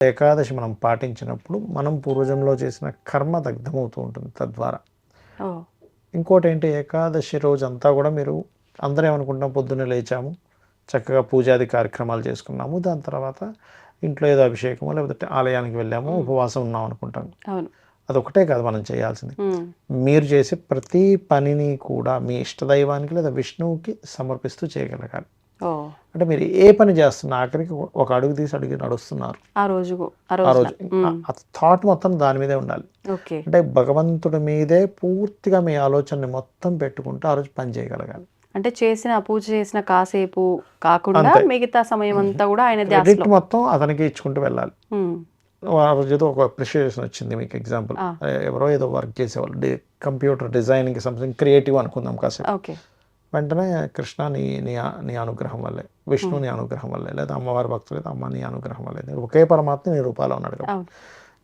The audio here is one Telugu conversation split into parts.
ఏకాదశి మనం పాటించినప్పుడు మనం పూర్వజంలో చేసిన కర్మ దగ్ధమవుతూ ఉంటుంది తద్వారా. ఓహ్! ఇంకోటేంటి ఏకాదశి రోజంతా గూడా మీరు అందరం ఏమనుకుంటాం పొద్దున్నే లేచాము, చక్కగా పూజాది కార్యక్రమాలు చేసుకున్నాము. దాని తర్వాత ఇంట్లో ఏదో అభిషేకమో లేకపోతే ఆలయానికి వెళ్ళాము, ఉపవాసం ఉన్నాం అనుకుంటాం. అవును. అదొకటే కాదు మనం చేయాల్సింది. హ్మ్. మీరు చేసే ప్రతి పనిని కూడా మీ ఇష్టదైవానికి లేదా విష్ణువుకి సమర్పిస్తూ చేయగలగాలి. ఓహ్! అంటే మీరు ఏ పని చేస్తున్నా ఆఖరికి ఒక అడుగు తీసి అడుగు నడుస్తున్నారు. ఆ రోజున. ఆ రోజు ఆ థాట్ మొత్తం దాని మీదే ఉండాలి. ఓకే. అంటే భగవంతుడి మీదే పూర్తిగా మీ ఆలోచనని మొత్తం పెట్టుకుంటూ ఆ రోజు పని చేయగలగాలి. అంటే పూజ చేసిన కాసేపు కాకుండా అంతే. మిగతా సమయం అంతా గూడా ఆయన క్రెడిట్ ధ్యాసలో. మొత్తం అతనికే ఇచ్చుకుంటూ వెళ్ళాలి. హ్మ్. ఆ రోజు ఏదో ఒక అప్రిషియేషన్ వచ్చింది మీకు ఎగ్జాంపుల్. ఆ! ఎవరో ఏదో వర్క్ చేసేవాళ్ళు కంప్యూటర్ డిజైనింగ్ సంథింగ్ క్రియేటివ్ అనుకుందాం కాసేపు. ఓకే. వెంటనే కృష్ణ నీ నీ నీ అనుగ్రహం వల్లే, విష్ణు నీ అనుగ్రహం వల్లే, లేదా అమ్మవారి భక్తులు లేదా అమ్మ నీ అనుగ్రహం వల్లే. ఒకే పరమాత్మ నీ రూపాలో ఉన్నాడు కాబట్టి. అవును.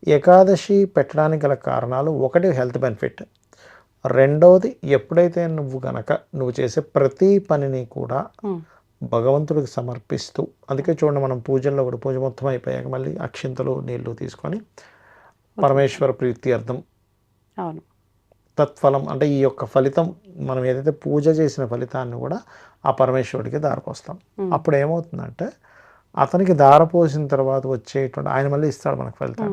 ఏకాదశి పెట్టడానికి గల కారణాలు ఒకటి హెల్త్ బెనిఫిట్. రెండవది ఎప్పుడైతే నువ్వు చేసే ప్రతి పనిని కూడా హ్మ్. భగవంతుడికి సమర్పిస్తూ, అందుకే చూడండి మనం పూజల్లో కూడా పూజ మొత్తం అయిపోయాక మళ్ళీ అక్షింతలు నీళ్లు తీసుకొని పరమేశ్వర ప్రీత్యర్థం అవును. తత్ఫలం అంటే ఈ యొక్క ఫలితం మనం ఏదైతే పూజ చేసిన ఫలితాన్ని కూడా ఆ పరమేశ్వరుడికి దారపోస్తాం. అప్పుడు ఏమవుతుందంటే అతనికి దారపోసిన తర్వాత వచ్చేటువంటి ఆయన మళ్ళీ ఇస్తాడు మనకు ఫలితాన్ని.